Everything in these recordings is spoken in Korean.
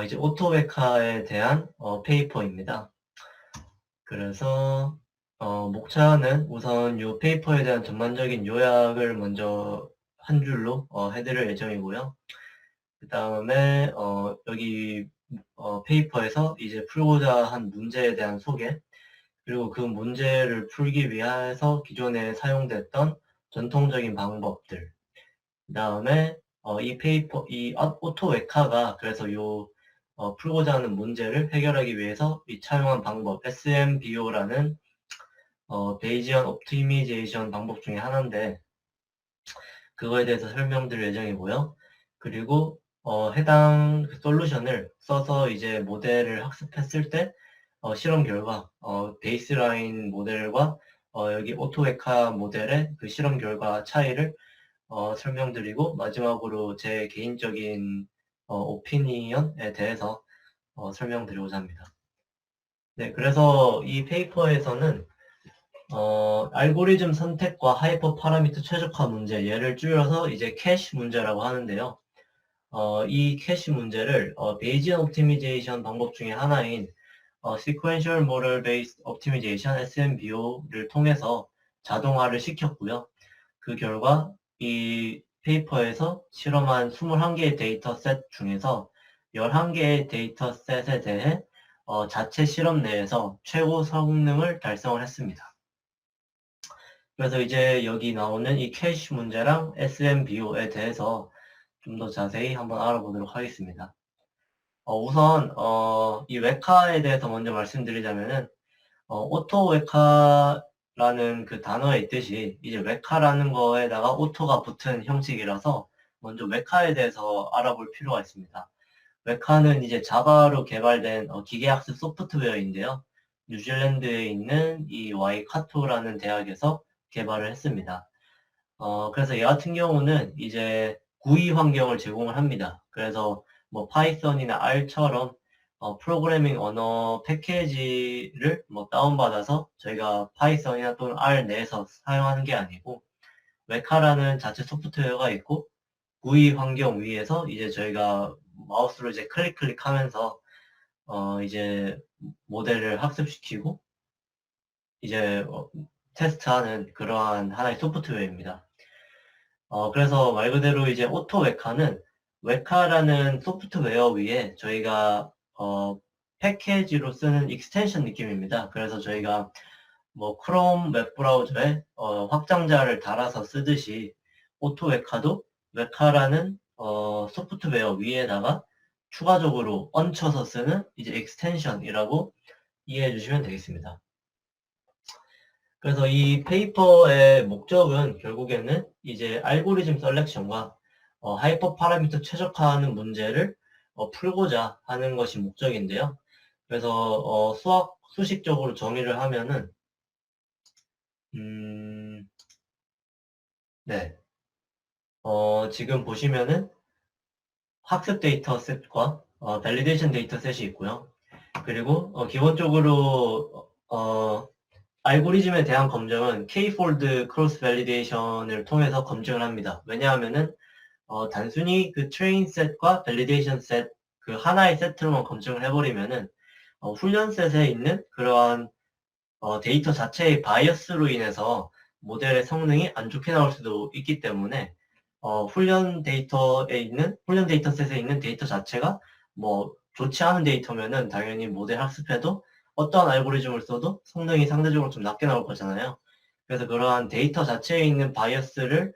이제 오토웨카에 대한 페이퍼입니다. 그래서 목차는 우선 이 페이퍼에 대한 전반적인 요약을 먼저 한 줄로 해드릴 예정이고요. 그 다음에 여기 페이퍼에서 이제 풀고자 한 문제에 대한 소개, 그리고 그 문제를 풀기 위해서 기존에 사용됐던 전통적인 방법들, 그 다음에 이 오토웨카가 그래서 풀고자 하는 문제를 해결하기 위해서 차용한 방법, SMBO라는 베이지언 옵티미제이션 방법 중에 하나인데, 그거에 대해서 설명드릴 예정이고요. 그리고 해당 솔루션을 써서 이제 모델을 학습했을 때 실험 결과, 베이스라인 모델과 여기 오토웨카 모델의 그 실험 결과 차이를 설명드리고, 마지막으로 제 개인적인 오피니언에 대해서 설명드리고자 합니다. 네, 그래서 이 페이퍼에서는 알고리즘 선택과 하이퍼 파라미터 최적화 문제, 얘를 줄여서 이제 캐시 문제라고 하는데요. 이 캐시 문제를 베이지언 옵티미제이션 방법 중에 하나인 Sequential Model Based Optimization SMBO를 통해서 자동화를 시켰고요. 그 결과 이 페이퍼에서 실험한 21개의 데이터셋 중에서 11개의 데이터셋에 대해 자체 실험 내에서 최고 성능을 달성을 했습니다. 그래서 이제 여기 나오는 이 캐시 문제랑 SMBO에 대해서 좀 더 자세히 한번 알아보도록 하겠습니다. 우선 이 웨카에 대해서 먼저 말씀드리자면은 오토 웨카라는 그 단어에 있듯이 이제 웨카라는 거에다가 오토가 붙은 형식이라서 먼저 웨카에 대해서 알아볼 필요가 있습니다. 웨카는 이제 자바로 개발된 기계학습 소프트웨어인데요. 뉴질랜드에 있는 이 와이카토라는 대학에서 개발을 했습니다. 그래서 얘 같은 경우는 이제 구이 환경을 제공을 합니다. 그래서 뭐 파이썬이나 R처럼 프로그래밍 언어 패키지를 뭐 다운받아서 저희가 파이썬이나 또는 R 내에서 사용하는 게 아니고 웨카라는 자체 소프트웨어가 있고 구이 환경 위에서 이제 저희가 마우스로 이제 클릭하면서 이제 모델을 학습시키고 이제 테스트하는 그러한 하나의 소프트웨어입니다. 그래서 말 그대로 이제 오토 웨카는 웨카라는 소프트웨어 위에 저희가 패키지로 쓰는 익스텐션 느낌입니다. 그래서 저희가 뭐 크롬 웹브라우저에 확장자를 달아서 쓰듯이 오토 웨카도 웨카라는 소프트웨어 위에다가 추가적으로 얹혀서 쓰는 이제 익스텐션이라고 이해해 주시면 되겠습니다. 그래서 이 페이퍼의 목적은 결국에는 이제 알고리즘 셀렉션과 하이퍼 파라미터 최적화하는 문제를 풀고자 하는 것이 목적인데요. 그래서 수식적으로 정의를 하면은 네, 지금 보시면은 학습 데이터셋과 밸리데이션 데이터셋이 있고요. 그리고 기본적으로 알고리즘에 대한 검증은 K-폴드 크로스 밸리데이션을 통해서 검증을 합니다. 왜냐하면은 단순히 그 트레인 셋과 밸리데이션 셋 그 하나의 세트로만 검증을 해버리면은 훈련 셋에 있는 그러한 데이터 자체의 바이어스로 인해서 모델의 성능이 안 좋게 나올 수도 있기 때문에 훈련 데이터셋에 있는 데이터 자체가 뭐 좋지 않은 데이터면은 당연히 모델 학습해도 어떠한 알고리즘을 써도 성능이 상대적으로 좀 낮게 나올 거잖아요. 그래서 그러한 데이터 자체에 있는 바이어스에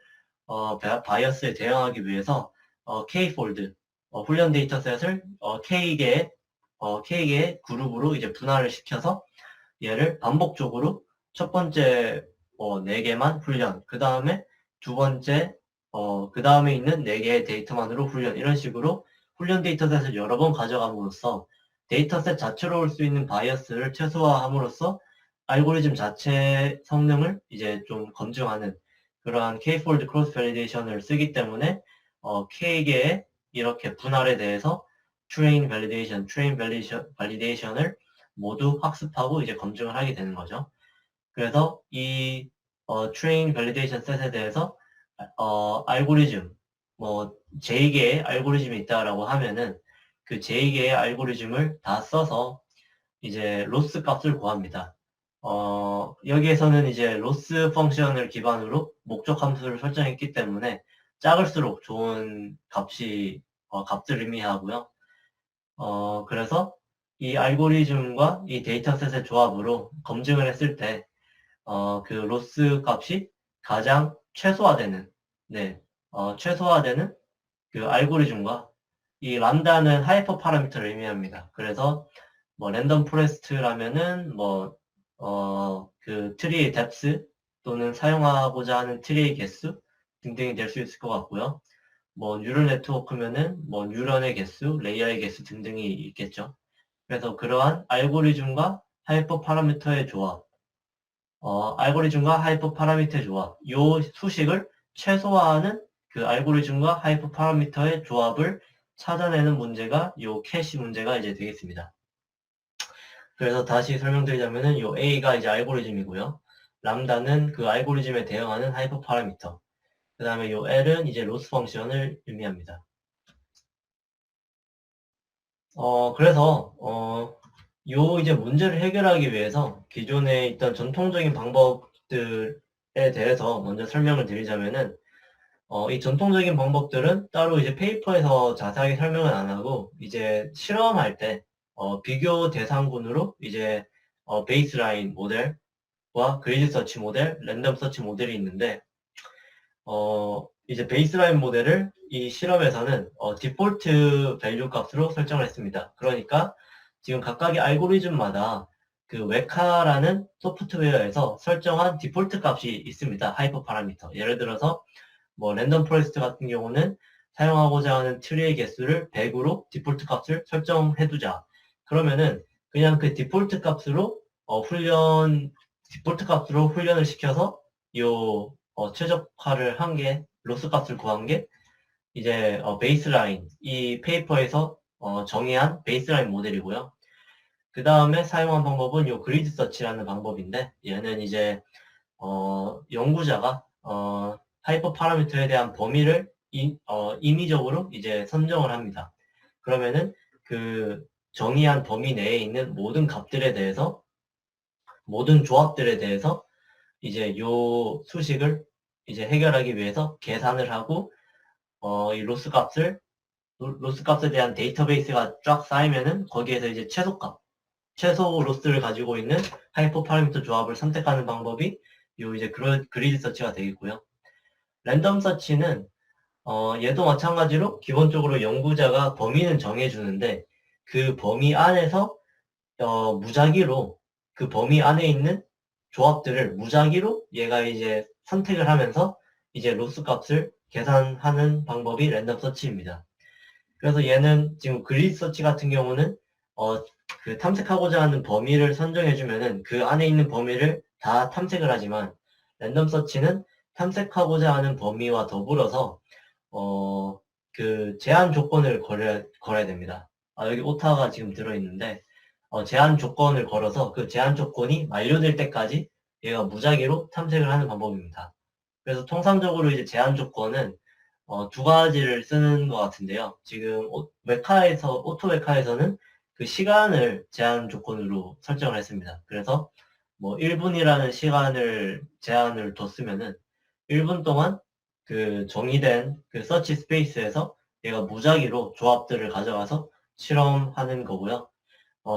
대응하기 위해서 K-폴드 훈련 데이터셋을 K개의 그룹으로 이제 분할을 시켜서 얘를 반복적으로 첫 번째 4개만 훈련, 그 다음에 두 번째 그 다음에 있는 4개의 데이터만으로 훈련, 이런 식으로 훈련 데이터셋을 여러 번 가져감으로써 데이터셋 자체로 올 수 있는 바이어스를 최소화함으로써 알고리즘 자체 성능을 이제 좀 검증하는 그러한 K-폴드 크로스 밸리데이션을 쓰기 때문에 K개의 이렇게 분할에 대해서 트레인 밸리데이션을 모두 학습하고 이제 검증을 하게 되는 거죠. 그래서 이 트레인 밸리데이션 셋에 대해서 알고리즘 뭐 J개의 알고리즘이 있다라고 하면은 그 j 개의 알고리즘을 다 써서 이제 로스 값을 구합니다. 여기에서는 이제 로스 펑션을 기반으로 목적 함수를 설정했기 때문에 작을수록 좋은 값을 의미하고요. 그래서 이 알고리즘과 이 데이터셋의 조합으로 검증을 했을 때, 그 로스 값이 가장 최소화되는, 네, 최소화되는 그 알고리즘과 이 람다는 하이퍼 파라미터를 의미합니다. 그래서 뭐 랜덤 포레스트라면은 그 트리의 뎁스 또는 사용하고자 하는 트리의 개수 등등이 될 수 있을 것 같고요. 뭐 뉴럴 네트워크면은 뭐 뉴런의 개수, 레이어의 개수 등등이 있겠죠. 그래서 그러한 알고리즘과 하이퍼 파라미터의 조합, 요 수식을 최소화하는 그 알고리즘과 하이퍼 파라미터의 조합을 찾아내는 문제가 요 캐시 문제가 이제 되겠습니다. 그래서 다시 설명드리자면은 요 A가 이제 알고리즘이고요. 람다는 그 알고리즘에 대응하는 하이퍼 파라미터. 그 다음에 요 L은 이제 로스 펑션을 의미합니다. 요 이제 문제를 해결하기 위해서 기존에 있던 전통적인 방법들에 대해서 먼저 설명을 드리자면은, 이 전통적인 방법들은 따로 이제 페이퍼에서 자세하게 설명을 안 하고, 이제 실험할 때, 비교 대상군으로 이제, 베이스라인 모델과 그리드 서치 모델, 랜덤 서치 모델이 있는데, 이제 베이스라인 모델을 이 실험에서는 디폴트 밸류 값으로 설정을 했습니다. 그러니까 지금 각각의 알고리즘마다 그 웨카라는 소프트웨어에서 설정한 디폴트 값이 있습니다. 하이퍼 파라미터. 예를 들어서 뭐 랜덤 포레스트 같은 경우는 사용하고자 하는 트리의 개수를 100으로 디폴트 값을 설정해두자. 그러면은 그냥 그 디폴트 값으로 훈련을 시켜서 요 최적화를 한 게, 로스 값을 구한 게 이제 베이스라인, 이 페이퍼에서 정의한 베이스라인 모델이고요. 그 다음에 사용한 방법은 요 그리드 서치라는 방법인데, 얘는 이제 연구자가 하이퍼 파라미터에 대한 범위를 임의적으로 이제 선정을 합니다. 그러면은 그 정의한 범위 내에 있는 모든 조합들에 대해서 이제 요 수식을 이제 해결하기 위해서 계산을 하고, 이 로스 값에 대한 데이터베이스가 쫙 쌓이면은 거기에서 이제 최소 로스를 가지고 있는 하이퍼 파라미터 조합을 선택하는 방법이 요 이제 그리드 서치가 되겠고요. 랜덤 서치는 얘도 마찬가지로 기본적으로 연구자가 범위는 정해주는데, 그 범위 안에서 무작위로 그 범위 안에 있는 조합들을 무작위로 얘가 이제 선택을 하면서 이제 로스 값을 계산하는 방법이 랜덤 서치입니다. 그래서 얘는 지금 그리드 서치 같은 경우는 그 탐색하고자 하는 범위를 선정해주면은 그 안에 있는 범위를 다 탐색을 하지만, 랜덤 서치는 탐색하고자 하는 범위와 더불어서 그 제한 조건을 걸어야 됩니다. 여기 오타가 지금 들어있는데, 제한 조건을 걸어서 그 제한 조건이 만료될 때까지 얘가 무작위로 탐색을 하는 방법입니다. 그래서 통상적으로 이제 제한 조건은 두 가지를 쓰는 것 같은데요. 지금 오토 웨카에서는 그 시간을 제한 조건으로 설정을 했습니다. 그래서 뭐 1분이라는 시간을 제한을 뒀으면은 1분 동안 그 정의된 그 서치 스페이스에서 얘가 무작위로 조합들을 가져가서 실험하는 거고요.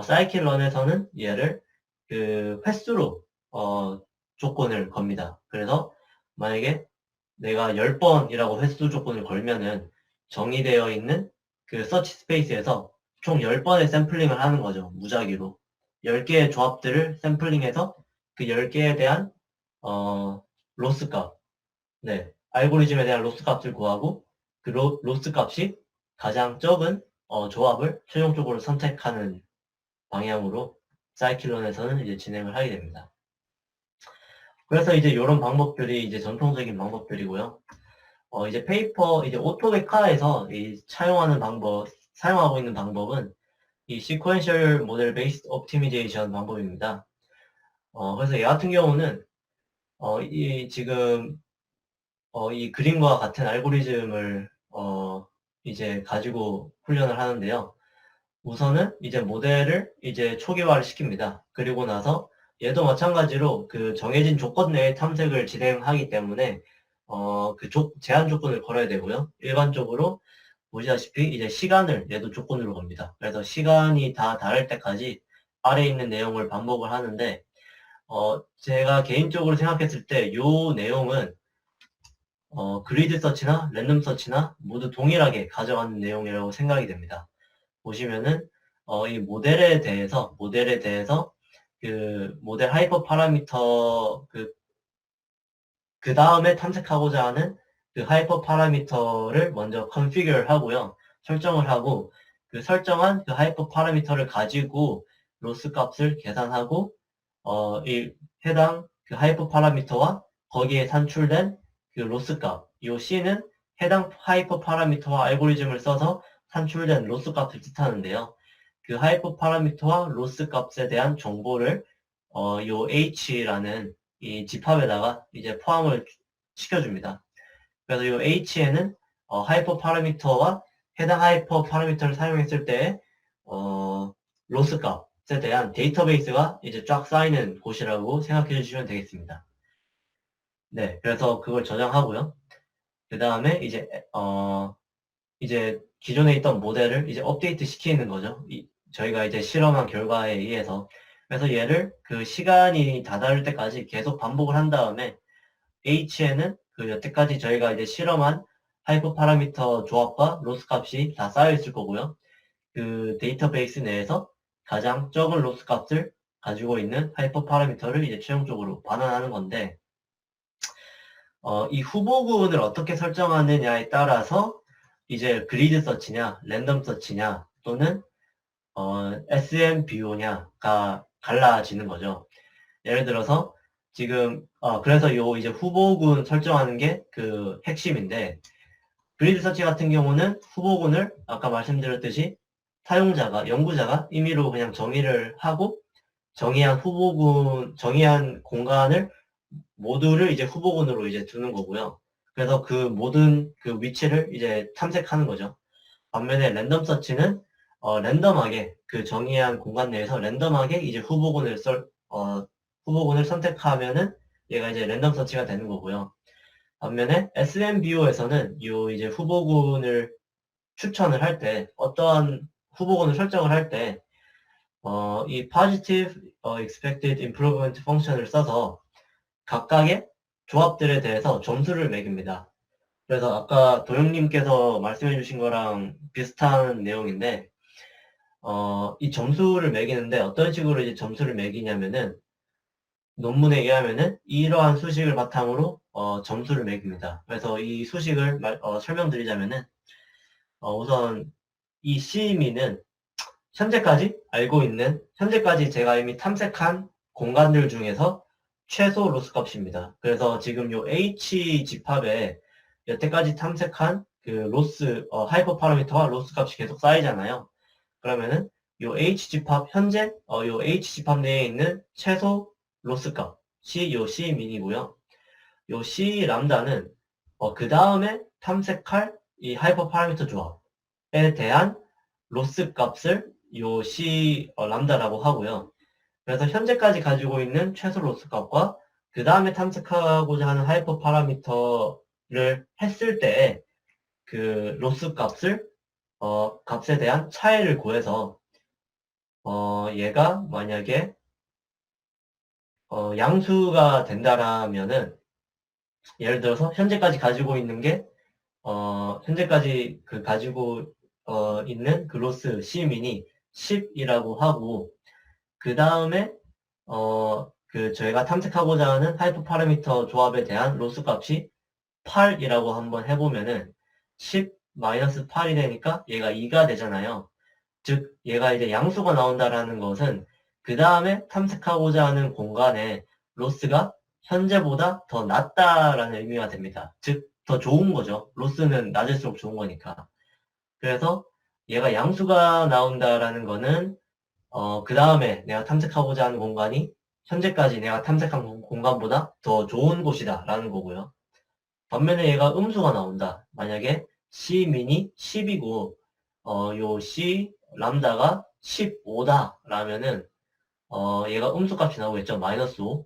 사이클런에서는 얘를 그 횟수로 조건을 겁니다. 그래서 만약에 내가 10번이라고 횟수 조건을 걸면은 정의되어 있는 그 서치 스페이스에서 총 10번의 샘플링을 하는 거죠. 무작위로. 10개의 조합들을 샘플링해서 그 10개에 대한 로스 값, 네, 알고리즘에 대한 로스 값을 구하고, 그 로스 값이 가장 적은 조합을 최종적으로 선택하는 방향으로 사이클론에서는 이제 진행을 하게 됩니다. 그래서 이제 이런 방법들이 이제 전통적인 방법들이고요. 이제 이제 오토메카에서 사용하고 있는 방법은 이 시퀀셜 모델 베이스 옵티미제이션 방법입니다. 그래서 얘 같은 경우는 지금 이 그림과 같은 알고리즘을 이제 가지고 훈련을 하는데요. 우선은 이제 모델을 이제 초기화를 시킵니다. 그리고 나서 얘도 마찬가지로 그 정해진 조건 내에 탐색을 진행하기 때문에 그 제한 조건을 걸어야 되고요. 일반적으로 보시다시피 이제 시간을 얘도 조건으로 겁니다. 그래서 시간이 다 다를 때까지 아래에 있는 내용을 반복을 하는데 제가 개인적으로 생각했을 때 요 내용은 그리드 서치나 랜덤 서치나 모두 동일하게 가져가는 내용이라고 생각이 됩니다. 보시면은 이 모델에 대해서 그 모델 하이퍼 파라미터 그 다음에 탐색하고자 하는 그 하이퍼 파라미터를 먼저 컨피규어를 하고요. 설정을 하고 그 설정한 그 하이퍼 파라미터를 가지고 로스 값을 계산하고 이 해당 그 하이퍼 파라미터와 거기에 산출된 그 로스 값, 이 C는 해당 하이퍼 파라미터와 알고리즘을 써서 산출된 로스 값을 뜻하는데요. 그 하이퍼 파라미터와 로스 값에 대한 정보를 요 H라는 이 집합에다가 이제 포함을 시켜줍니다. 그래서 이 H에는 하이퍼 파라미터와 해당 하이퍼 파라미터를 사용했을 때 로스 값에 대한 데이터베이스가 이제 쫙 쌓이는 곳이라고 생각해 주시면 되겠습니다. 네, 그래서 그걸 저장하고요. 그 다음에 이제 기존에 있던 모델을 이제 업데이트 시키는 거죠. 저희가 이제 실험한 결과에 의해서. 그래서 얘를 그 시간이 다다를 때까지 계속 반복을 한 다음에 H에는 그 여태까지 저희가 이제 실험한 하이퍼 파라미터 조합과 로스 값이 다 쌓여 있을 거고요. 그 데이터베이스 내에서 가장 적은 로스 값을 가지고 있는 하이퍼 파라미터를 이제 최종적으로 반환하는 건데, 이 후보군을 어떻게 설정하느냐에 따라서 이제 그리드 서치냐, 랜덤 서치냐, 또는 SMBO냐가 갈라지는 거죠. 예를 들어서 지금 그래서 요 이제 후보군 설정하는 게 그 핵심인데 그리드 서치 같은 경우는 후보군을 아까 말씀드렸듯이 연구자가 임의로 그냥 정의를 하고 정의한 공간을 모두를 이제 후보군으로 이제 두는 거고요. 그래서 그 모든 그 위치를 이제 탐색하는 거죠. 반면에 랜덤 서치는 랜덤하게 그 정의한 공간 내에서 랜덤하게 이제 후보군을 선택하면은 얘가 이제 랜덤 서치가 되는 거고요. 반면에 SMBO에서는 이 이제 후보군을 추천을 할 때, 어떠한 후보군을 설정을 할 때, 이 positive expected improvement 펑션을 써서 각각의 조합들에 대해서 점수를 매깁니다. 그래서 아까 도영님께서 말씀해 주신 거랑 비슷한 내용인데, 이 점수를 매기는데 어떤 식으로 이제 점수를 매기냐면은 논문에 의하면은 이러한 수식을 바탕으로 점수를 매깁니다. 그래서 이 수식을 설명드리자면은 우선 이 C미는 현재까지 제가 이미 탐색한 공간들 중에서 최소 로스 값입니다. 그래서 지금 요 H 집합에 여태까지 탐색한 그 하이퍼 파라미터와 로스 값이 계속 쌓이잖아요. 그러면은 요 H 집합 내에 있는 최소 로스 값이 요 C 민이고요. 요 C 람다는 그 다음에 탐색할 이 하이퍼 파라미터 조합에 대한 로스 값을 요 C 람다라고 하고요. 그래서 현재까지 가지고 있는 최소 로스 값과 그 다음에 탐색하고자 하는 하이퍼 파라미터를 했을 때 그 로스 값에 대한 차이를 구해서 얘가 만약에 양수가 된다라면은 예를 들어서 현재까지 가지고 있는 게 현재까지 그 가지고 있는 그 로스 C민이 10이라고 하고 그 다음에 그 저희가 탐색하고자 하는 하이퍼 파라미터 조합에 대한 로스 값이 8이라고 한번 해보면은 10 마이너스 8이 되니까 얘가 2가 되잖아요. 즉 얘가 이제 양수가 나온다라는 것은 그 다음에 탐색하고자 하는 공간의 로스가 현재보다 더 낮다라는 의미가 됩니다. 즉 더 좋은 거죠. 로스는 낮을수록 좋은 거니까. 그래서 얘가 양수가 나온다라는 거는 그 다음에 내가 탐색하고자 하는 공간이 현재까지 내가 탐색한 공간보다 더 좋은 곳이다 라는 거고요. 반면에 얘가 음수가 나온다. 만약에 C 민이 10이고 요 C 람다가 15다 라면은 얘가 음수값이 나오겠죠. -5.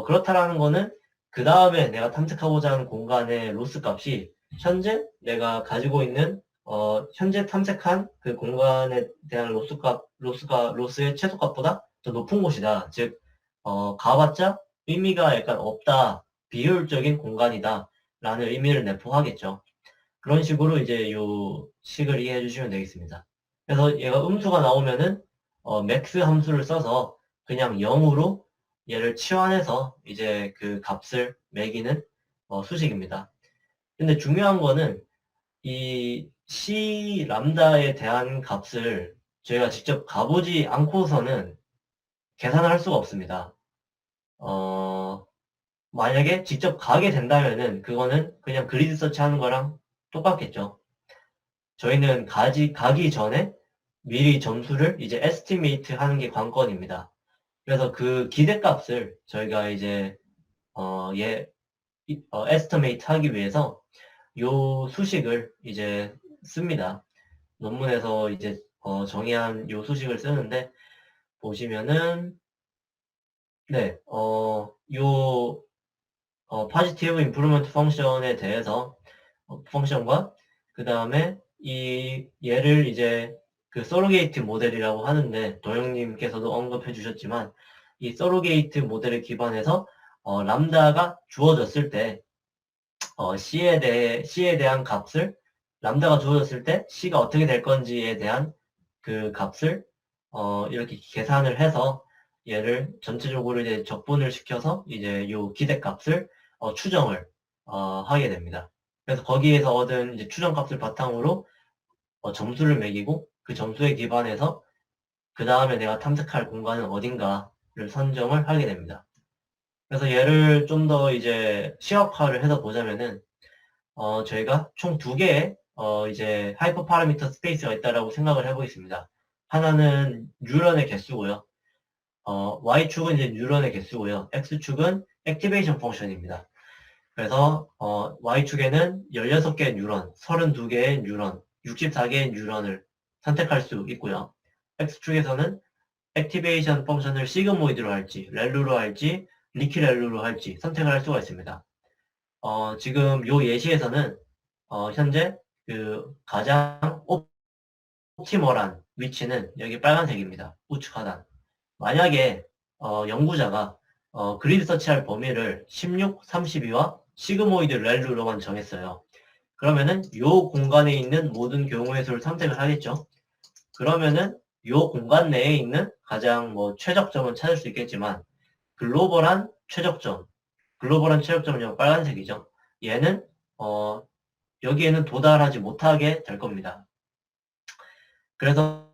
그렇다라는 거는 그 다음에 내가 탐색하고자 하는 공간의 로스 값이 현재 내가 가지고 있는 현재 탐색한 그 공간에 대한 로스의 최소값보다 더 높은 곳이다. 즉, 가봤자 의미가 약간 없다. 비효율적인 공간이다. 라는 의미를 내포하겠죠. 그런 식으로 이제 요 식을 이해해 주시면 되겠습니다. 그래서 얘가 음수가 나오면은 맥스 함수를 써서 그냥 0으로 얘를 치환해서 이제 그 값을 매기는 수식입니다. 근데 중요한 거는 이 C 람다에 대한 값을 저희가 직접 가보지 않고서는 계산을 할 수가 없습니다. 만약에 직접 가게 된다면은 그거는 그냥 그리드 서치 하는 거랑 똑같겠죠. 저희는 가기 전에 미리 점수를 이제 에스티메이트 하는 게 관건입니다. 그래서 그 기대값을 저희가 이제 에스티메이트 하기 위해서 요 수식을 이제 씁니다. 논문에서 이제 정의한 요 수식을 쓰는데 보시면은 네, 요 포지티브 임프루먼트 펑션에 대해서 펑션과 그 다음에 이 얘를 이제 그 서로게이트 모델이라고 하는데 도영님께서도 언급해 주셨지만 이 서로게이트 모델을 기반해서 람다가 주어졌을 때 C에 대한 값을 람다가 주어졌을 때 C가 어떻게 될 건지에 대한 그 값을 이렇게 계산을 해서 얘를 전체적으로 이제 적분을 시켜서 이제 요 기대값을 추정을 하게 됩니다. 그래서 거기에서 얻은 이제 추정값을 바탕으로 점수를 매기고 그 점수에 기반해서 그 다음에 내가 탐색할 공간은 어딘가를 선정을 하게 됩니다. 그래서 얘를 좀 더 이제 시각화를 해서 보자면은 저희가 총 두 개의 이제 하이퍼 파라미터 스페이스가 있다라고 생각을 해보겠습니다. 하나는 뉴런의 개수고요. Y축은 이제 뉴런의 개수고요. X축은 액티베이션 펑션입니다. 그래서 Y축에는 16개의 뉴런, 32개의 뉴런, 64개의 뉴런을 선택할 수 있고요. X축에서는 액티베이션 펑션을 시그모이드로 할지, 렐루로 할지, 리키렐루로 할지 선택을 할 수가 있습니다. 지금 요 예시에서는 현재 그 가장 옵티멀한 위치는 여기 빨간색입니다. 우측 하단. 만약에 연구자가 그리드 서치할 범위를 16, 32와 시그모이드 렐루로만 정했어요. 그러면은 요 공간에 있는 모든 경우의 수를 선택을 하겠죠. 그러면은 요 공간 내에 있는 가장 뭐 최적점은 찾을 수 있겠지만 글로벌한 최적점은 여기 빨간색이죠. 얘는 여기에는 도달하지 못하게 될 겁니다. 그래서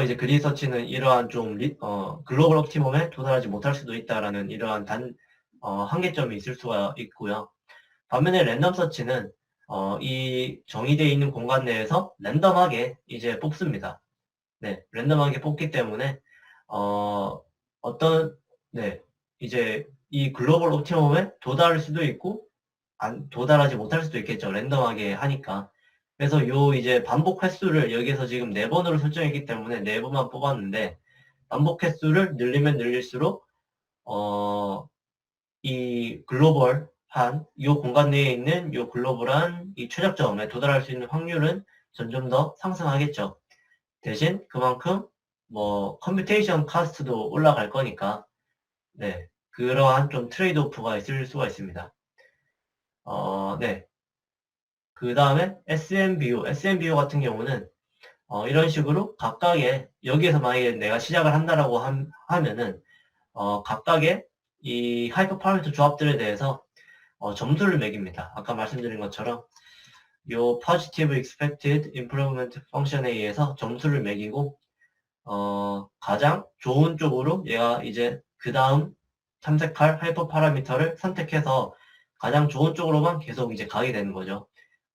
이제 그리서치는 이러한 좀 글로벌 옵티멈에 도달하지 못할 수도 있다라는 이러한 한계점이 있을 수가 있고요. 반면에 랜덤 서치는 이 정의되어 있는 공간 내에서 랜덤하게 이제 뽑습니다. 네, 랜덤하게 뽑기 때문에 어떤 네, 이제 이 글로벌 옵티멈에 도달할 수도 있고 도달하지 못할 수도 있겠죠. 랜덤하게 하니까. 그래서 요 이제 반복 횟수를 여기서 지금 4번으로 설정했기 때문에 4번만 뽑았는데 반복 횟수를 늘리면 늘릴수록 이 글로벌한 요 공간 내에 있는 요 글로벌한 이 최적점에 도달할 수 있는 확률은 점점 더 상승하겠죠. 대신 그만큼 뭐 컴퓨테이션 카스트도 올라갈 거니까 네 그러한 좀 트레이드 오프가 있을 수가 있습니다. 네. 그 다음에 SMBO 같은 경우는 이런 식으로 각각의 여기에서 만약에 내가 시작을 한다라고 하면은 각각의 이 하이퍼 파라미터 조합들에 대해서 점수를 매깁니다. 아까 말씀드린 것처럼 요 positive expected improvement 펑션에 의해서 점수를 매기고 가장 좋은 쪽으로 얘가 이제 그 다음 탐색할 하이퍼 파라미터를 선택해서 가장 좋은 쪽으로만 계속 이제 가게 되는 거죠.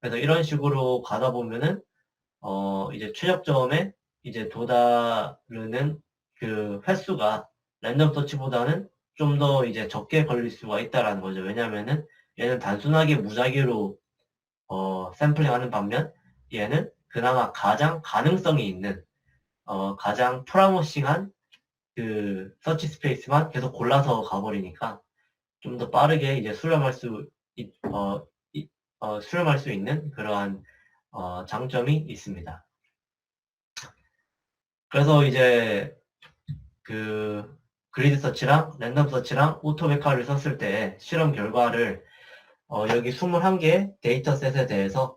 그래서 이런 식으로 가다 보면은 이제 최적점에 이제 도다르는 그 횟수가 랜덤 서치보다는 좀 더 이제 적게 걸릴 수가 있다라는 거죠. 왜냐면은 얘는 단순하게 무작위로 샘플링하는 반면 얘는 그나마 가장 가능성이 있는, 가장 프라모싱한 그 서치 스페이스만 계속 골라서 가버리니까 좀 더 빠르게 이제 수렴할 수 있는 그러한 장점이 있습니다. 그래서 이제 그 그리드 서치랑 랜덤 서치랑 오토메카를 썼을 때 실험 결과를 여기 21개 데이터셋에 대해서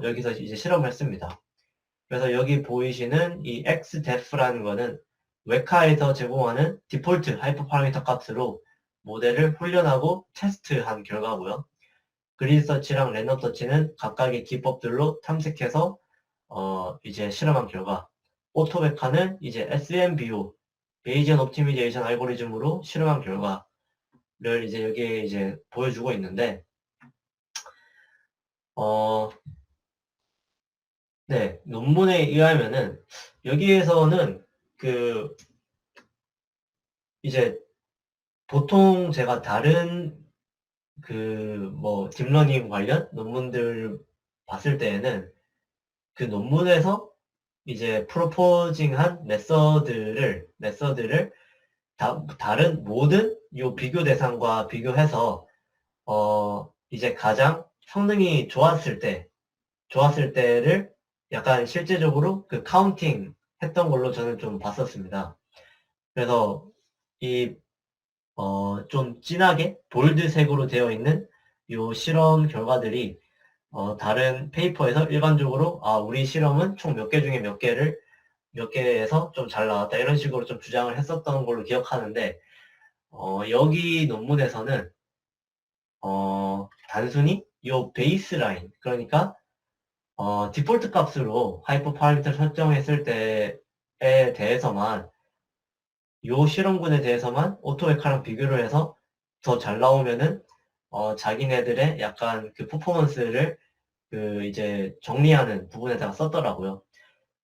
여기서 이제 실험을 했습니다. 그래서 여기 보이시는 이 xdef라는 거는 웨카에서 제공하는 디폴트 하이퍼 파라미터 값으로 모델을 훈련하고 테스트한 결과고요. 그리드 서치랑 랜덤 서치는 각각의 기법들로 탐색해서 이제 실험한 결과, 오토메카는 이제 SMBO, 베이지언 옵티미제이션 알고리즘으로 실험한 결과를 이제 여기에 이제 보여주고 있는데, 네, 논문에 의하면은 여기에서는 그 이제 보통 제가 다른 그 뭐 딥러닝 관련 논문들 봤을 때에는 그 논문에서 이제 프로포징한 메서드를 다른 모든 요 비교 대상과 비교해서 이제 가장 성능이 좋았을 때를 약간 실제적으로 그 카운팅 했던 걸로 저는 좀 봤었습니다. 그래서 이 좀 진하게 볼드색으로 되어 있는 요 실험 결과들이 다른 페이퍼에서 일반적으로 우리 실험은 총 몇 개 중에 몇 개에서 좀 잘 나왔다 이런 식으로 좀 주장을 했었던 걸로 기억하는데 여기 논문에서는 단순히 요 베이스라인 그러니까 디폴트 값으로 하이퍼 파라미터를 설정했을 때에 대해서만 요 실험군에 대해서만 오토메카랑 비교를 해서 더 잘 나오면은 자기네들의 약간 그 퍼포먼스를 그 이제 정리하는 부분에다가 썼더라고요.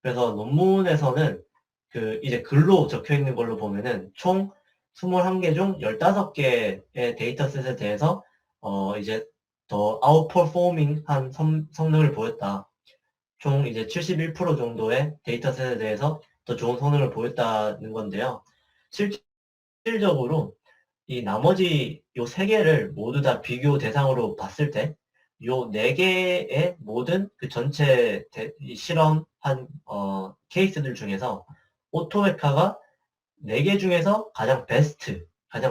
그래서 논문에서는 그 이제 글로 적혀 있는 걸로 보면은 총 21개 중 15개의 데이터셋에 대해서 이제 더 아웃퍼포밍한 성능을 보였다. 총 이제 71% 정도의 데이터셋에 대해서 더 좋은 성능을 보였다는 건데요. 실질적으로 이 나머지 요 3개를 모두 다 비교 대상으로 봤을 때 요 4개의 모든 그 전체 이 실험한 케이스들 중에서 오토메카가 4개 중에서 가장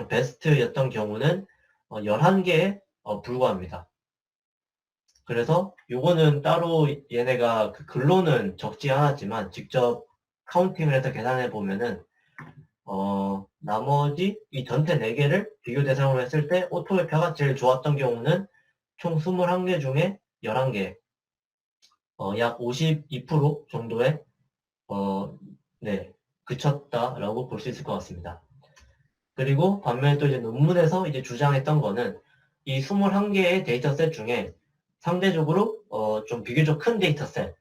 베스트였던 경우는 11개에 불과합니다. 그래서 요거는 따로 얘네가 그 글로는 적지 않았지만 직접 카운팅을 해서 계산해 보면은 나머지 이 전체 4개를 비교 대상으로 했을 때 오토메카가 제일 좋았던 경우는 총 21개 중에 11개, 약 52% 정도에, 네, 그쳤다라고 볼 수 있을 것 같습니다. 그리고 반면에 또 이제 논문에서 이제 주장했던 거는 이 21개의 데이터셋 중에 상대적으로 좀 비교적 큰 데이터셋,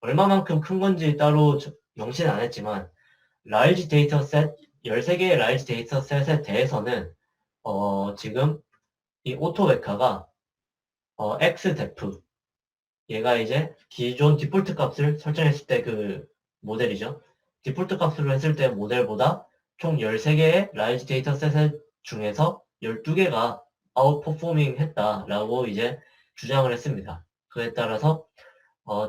얼마만큼 큰 건지 따로 명시는 안 했지만 라이지 데이터셋 13개의 라이지 데이터셋에 대해서는 지금 이 오토웨카가 xdef 얘가 이제 기존 디폴트 값을 설정했을 때 그 모델이죠. 디폴트 값으로 했을 때 모델보다 총 13개의 라이지 데이터셋 중에서 12개가 아웃퍼포밍 했다라고 이제 주장을 했습니다. 그에 따라서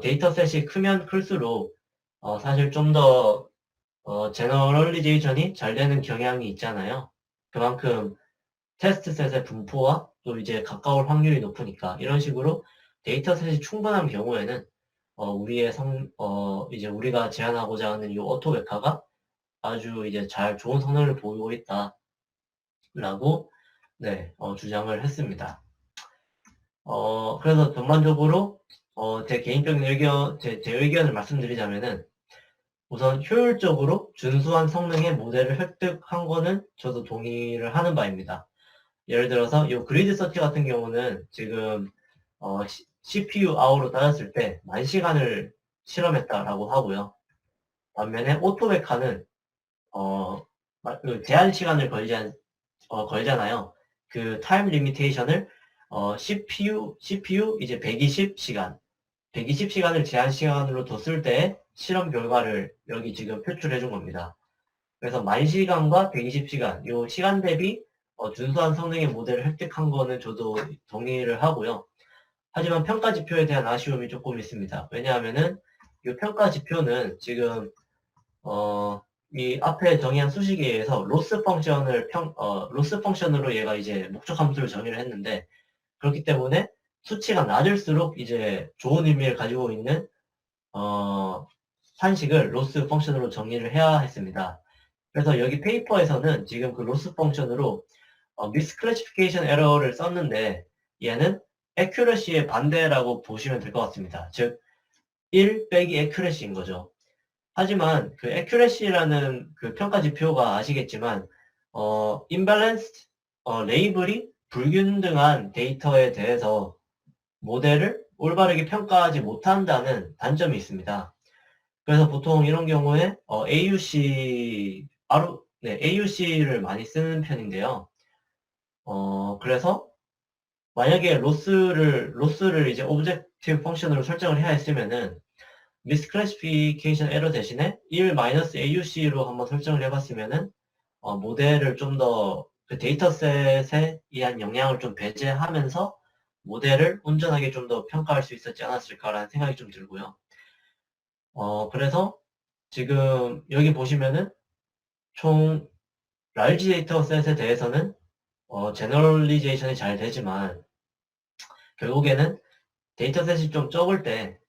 데이터셋이 크면 클수록 사실 좀더 제너럴리제이션이 잘 되는 경향이 있잖아요. 그만큼 테스트셋의 분포와 또 이제 가까울 확률이 높으니까 이런 식으로 데이터셋이 충분한 경우에는 이제 우리가 제안하고자 하는 이 오토메카가 아주 이제 좋은 성능을 보이고 있다라고 네, 주장을 했습니다. 그래서 전반적으로 제 개인적인 제 의견을 말씀드리자면은 우선 효율적으로 준수한 성능의 모델을 획득한 거는 저도 동의를 하는 바입니다. 예를 들어서 이 그리드 서치 같은 경우는 지금 CPU 아워로 따졌을 때 10,000시간을 실험했다라고 하고요. 반면에 오토메카는 그 제한 시간을 걸잖아요. 그 타임 리미테이션을 CPU 이제 120시간 120시간을 제한 시간으로 뒀을 때 실험 결과를 여기 지금 표출해 준 겁니다. 그래서 10,000시간과 120시간, 요 시간 대비 준수한 성능의 모델을 획득한 거는 저도 동의를 하고요. 하지만 평가 지표에 대한 아쉬움이 조금 있습니다. 왜냐하면은 이 평가 지표는 지금 이 앞에 정의한 수식에 의해서 로스 펑션으로 얘가 이제 목적 함수를 정의를 했는데, 그렇기 때문에 수치가 낮을수록 이제 좋은 의미를 가지고 있는 산식을 로스 펑션으로 정의를 해야 했습니다. 그래서 여기 페이퍼에서는 지금 그 로스 펑션으로 미스클래시피케이션 에러를 썼는데, 얘는 accuracy의 반대라고 보시면 될 것 같습니다. 즉 1 빼기 accuracy인 거죠. 하지만 그 accuracy라는 그 평가 지표가 아시겠지만 imbalanced 레이블이 불균등한 데이터에 대해서 모델을 올바르게 평가하지 못한다는 단점이 있습니다. 그래서 보통 이런 경우에 AUC를 많이 쓰는 편인데요. 그래서 만약에 로스를 이제 오브젝티브 펑션으로 설정을 해야 했으면은 미스클래시피케이션 에러 대신에 1-AUC로 한번 설정을 해봤으면은 모델을 좀 더 그 데이터셋에 의한 영향을 좀 배제하면서 모델을 온전하게 좀 더 평가할 수 있었지 않았을까라는 생각이 좀 들고요. 그래서 지금 여기 보시면은 총 large 데이터셋에 대해서는 제너럴리제이션이 잘 되지만 결국에는 데이터셋이 좀 적을 때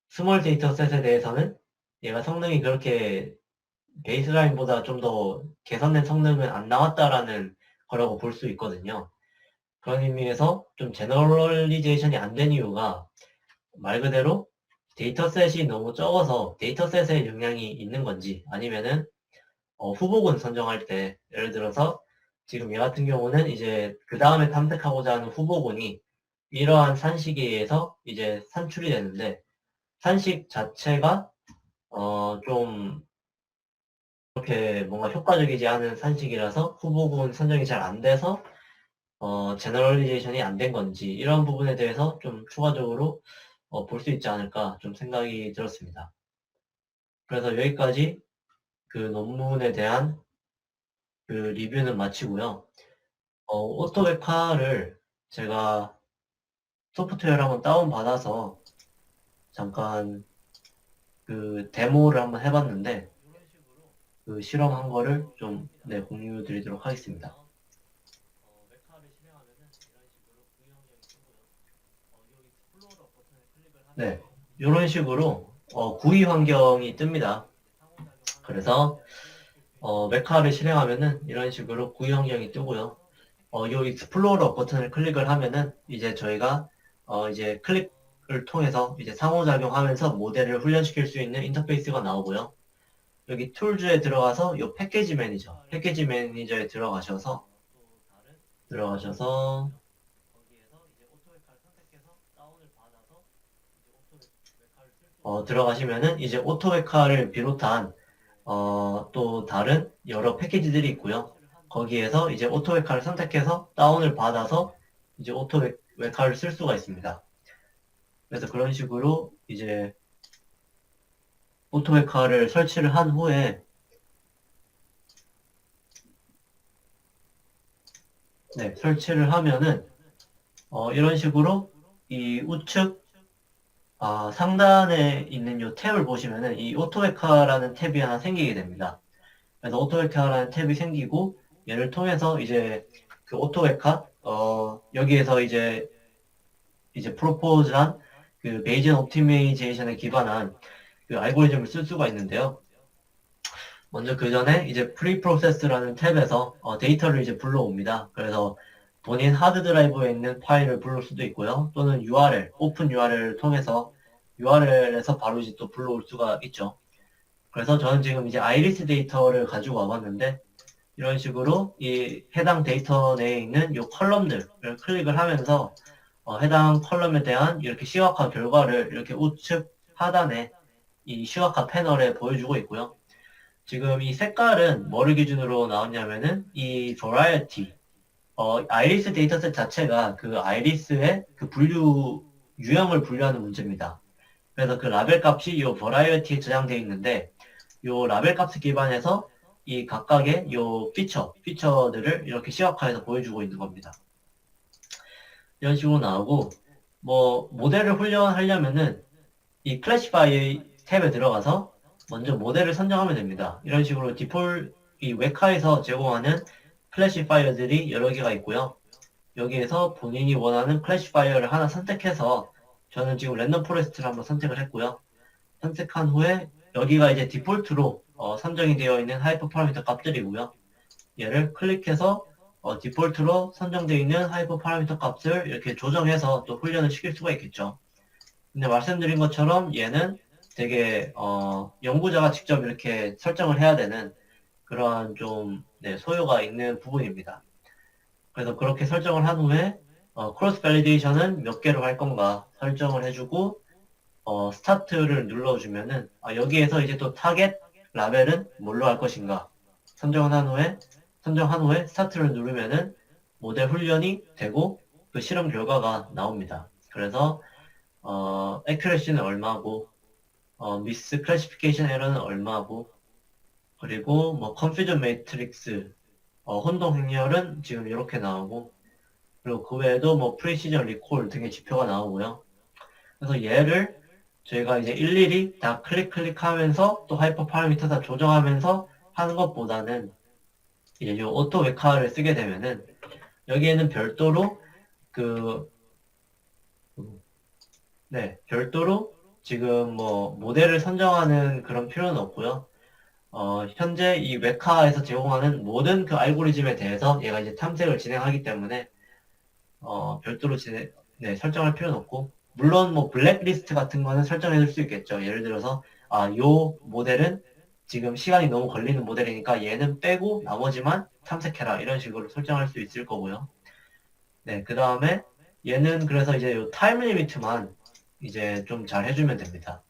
스몰 데이터셋에 대해서는 얘가 성능이 그렇게 베이스라인보다 좀 더 개선된 성능은 안 나왔다라는 거라고 볼 수 있거든요. 그런 의미에서 좀 제너럴리제이션이 안 된 이유가 말 그대로 데이터셋이 너무 적어서 데이터셋에 영향이 있는 건지, 아니면은 후보군 선정할 때 예를 들어서 지금 얘 같은 경우는 이제 그 다음에 탐색하고자 하는 후보군이 이러한 산식에 의해서 이제 산출이 되는데, 산식 자체가 좀 그렇게 뭔가 효과적이지 않은 산식이라서 후보군 선정이 잘 안 돼서 제너럴리제이션이 안 된 건지, 이런 부분에 대해서 좀 추가적으로 볼 수 있지 않을까 좀 생각이 들었습니다. 그래서 여기까지 그 논문에 대한 그 리뷰는 마치고요. 오토웨카를 제가 소프트웨어를 한번 다운받아서 잠깐 그 데모를 한번 해봤는데, 그 실험한 거를 좀 공유 드리도록 하겠습니다. 네, 이런 식으로 GUI 환경이 뜹니다. 그래서 메카를 실행하면은 이런 식으로 GUI 환경이 뜨고요. 이 익스플로러 버튼을 클릭을 하면은 이제 저희가 이제 클릭을 통해서 이제 상호작용하면서 모델을 훈련시킬 수 있는 인터페이스가 나오고요. 여기 툴즈에 들어가서 이 패키지 매니저에 들어가셔서 들어가시면은 이제 오토웨카를 비롯한 또 다른 여러 패키지들이 있고요. 거기에서 이제 오토웨카를 선택해서 다운을 받아서 이제 오토웨카를 쓸 수가 있습니다. 그래서 그런 식으로 이제 오토웨카를 설치를 한 후에 설치를 하면은 이런 식으로 이 우측 상단에 있는 이 탭을 보시면은 이 오토웨카라는 탭이 하나 생기게 됩니다. 그래서 오토웨카라는 탭이 생기고 얘를 통해서 이제 그 오토웨카 여기에서 이제 프로포즈한 그 베이지언 옵티마이제이션에 기반한 그 알고리즘을 쓸 수가 있는데요. 먼저 그 전에 이제 프리프로세스라는 탭에서 데이터를 이제 불러옵니다. 그래서 본인 하드 드라이브에 있는 파일을 불러올 수도 있고요. 또는 오픈 URL을 통해서 URL에서 바로 이제 또 불러올 수가 있죠. 그래서 저는 지금 이제 아이리스 데이터를 가지고 와봤는데, 이런 식으로 이 해당 데이터 내에 있는 이 컬럼들을 클릭을 하면서 해당 컬럼에 대한 이렇게 시각화 결과를 이렇게 우측 하단에 이 시각화 패널에 보여주고 있고요. 지금 이 색깔은 뭐를 기준으로 나왔냐면은 이 variety, 아이리스 데이터셋 자체가 그 아이리스의 그 유형을 분류하는 문제입니다. 그래서 그 라벨 값이 이 버라이어티에 저장되어 있는데 이 라벨 값을 기반해서 이 각각의 이 피처들을 이렇게 시각화해서 보여주고 있는 겁니다. 이런 식으로 나오고 뭐 모델을 훈련하려면은 이 클래시파이 탭에 들어가서 먼저 모델을 선정하면 됩니다. 이런 식으로 디폴 이 웨카에서 제공하는 클래시파이어들이 여러 개가 있고요. 여기에서 본인이 원하는 클래시파이어를 하나 선택해서 저는 지금 랜덤 포레스트를 한번 선택을 했고요. 선택한 후에 여기가 이제 디폴트로 선정이 되어 있는 하이퍼 파라미터 값들이고요. 얘를 클릭해서 디폴트로 선정되어 있는 하이퍼 파라미터 값을 이렇게 조정해서 또 훈련을 시킬 수가 있겠죠. 근데 말씀드린 것처럼 얘는 되게 연구자가 직접 이렇게 설정을 해야 되는 그러한 좀 소요가 있는 부분입니다. 그래서 그렇게 설정을 한 후에 크로스 밸리데이션은 몇 개로 할 건가 설정을 해주고 스타트를 눌러주면은 여기에서 이제 또 타겟 라벨은 뭘로 할 것인가 선정한 후에 스타트를 누르면은 모델 훈련이 되고 그 실험 결과가 나옵니다. 그래서 accuracy는 얼마고 미스 클래시피케이션 에러는 얼마고 그리고 뭐 컨퓨전 매트릭스 혼동 행렬은 지금 이렇게 나오고 그리고 그 외에도 뭐 프리시전 리콜 등의 지표가 나오고요. 그래서 얘를 저희가 이제 일일이 다 클릭하면서 또 하이퍼 파라미터 다 조정하면서 하는 것보다는 이제 이 오토 웨카를 쓰게 되면은 여기에는 별도로 그 별도로 지금 뭐 모델을 선정하는 그런 필요는 없고요. 현재 이 웨카에서 제공하는 모든 그 알고리즘에 대해서 얘가 이제 탐색을 진행하기 때문에 별도로 설정할 필요는 없고 물론 뭐 블랙리스트 같은 거는 설정해 줄 수 있겠죠. 예를 들어서 요 모델은 지금 시간이 너무 걸리는 모델이니까 얘는 빼고 나머지만 탐색해라 이런 식으로 설정할 수 있을 거고요. 네, 그 다음에 얘는 그래서 이제 요 타임 리미트만 이제 좀 잘 해주면 됩니다.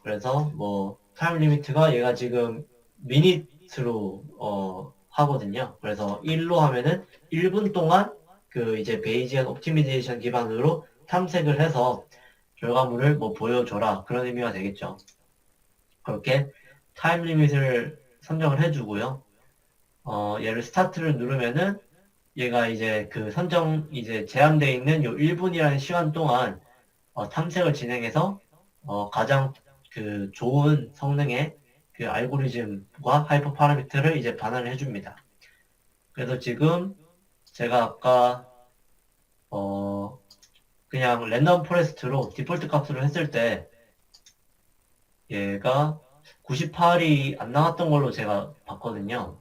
그래서 뭐 타임 리미트가 얘가 지금 미니트로 하거든요. 그래서 1로 하면은 1분 동안 그 이제 베이지언 옵티미제이션 기반으로 탐색을 해서 결과물을 뭐 보여줘라 그런 의미가 되겠죠. 그렇게 타임 리밋을 선정을 해주고요. 얘를 스타트를 누르면은 얘가 이제 그 이제 제한되어 있는 요 1분이라는 시간 동안 탐색을 진행해서 가장 그 좋은 성능의 그 알고리즘과 하이퍼 파라미터를 이제 반환을 해줍니다. 그래서 지금 제가 아까 그냥 랜덤 포레스트로 디폴트 값으로 했을 때 얘가 98이 안 나왔던 걸로 제가 봤거든요.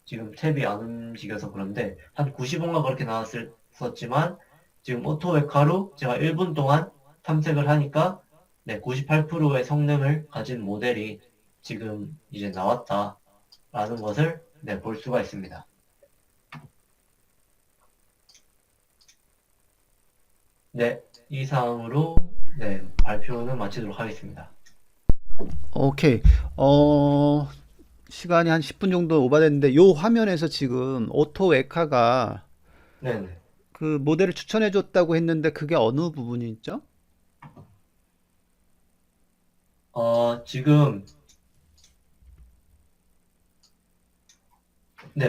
지금 탭이 안 움직여서 그런데 한 95인가 그렇게 나왔었지만 지금 오토웨카로 제가 1분 동안 탐색을 하니까 98%의 성능을 가진 모델이 지금 이제 나왔다라는 것을 볼 수가 있습니다. 네, 이상으로 발표는 마치도록 하겠습니다. 오케이. 시간이 한 10분 정도 오버됐는데 요 화면에서 지금 오토 에카가 네네. 그 모델을 추천해 줬다고 했는데 그게 어느 부분이죠? 지금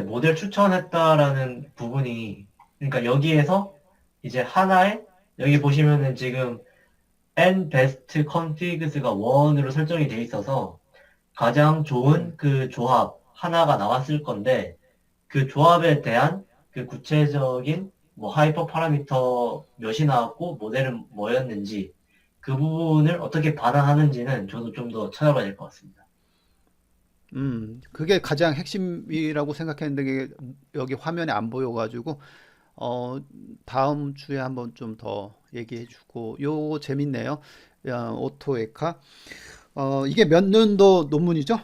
모델 추천했다라는 부분이 그러니까 여기에서 이제 여기 보시면은 지금 n best configs가 1으로 설정이 돼 있어서 가장 좋은 그 조합 하나가 나왔을 건데 그 조합에 대한 그 구체적인 뭐 하이퍼 파라미터 몇이 나왔고 모델은 뭐였는지 그 부분을 어떻게 반환하는지는 저도 좀 더 찾아봐야 될 것 같습니다. 그게 가장 핵심이라고 생각했는데 그게 여기 화면에 안 보여가지고 어, 다음 주에 한번 좀 더 얘기해 주고 요 재밌네요. 오토 에카. 이게 몇 년도 논문이죠?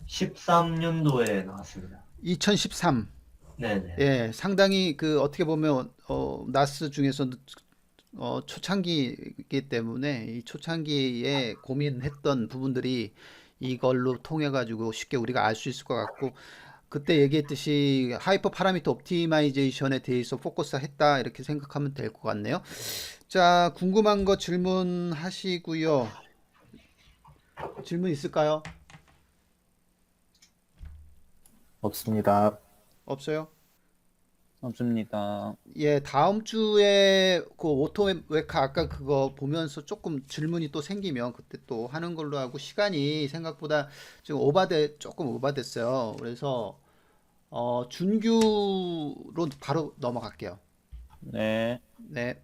13년도에 나왔습니다. 2013. 네네. 예, 상당히 그 어떻게 보면 나스 중에서 초창기이기 때문에 이 초창기에 고민했던 부분들이 이걸로 통해 가지고 쉽게 우리가 알 수 있을 것 같고 그때 얘기했듯이 하이퍼 파라미터 옵티마이제이션에 대해서 포커스했다 이렇게 생각하면 될 것 같네요. 자, 궁금한 거 질문하시고요. 질문 있을까요? 없습니다. 없어요? 없습니다. 예, 다음 주에 그 오토웨카 아까 그거 보면서 조금 질문이 또 생기면 그때 또 하는 걸로 하고 시간이 생각보다 지금 조금 오바됐어요. 그래서 준규로 바로 넘어갈게요. 네. 네.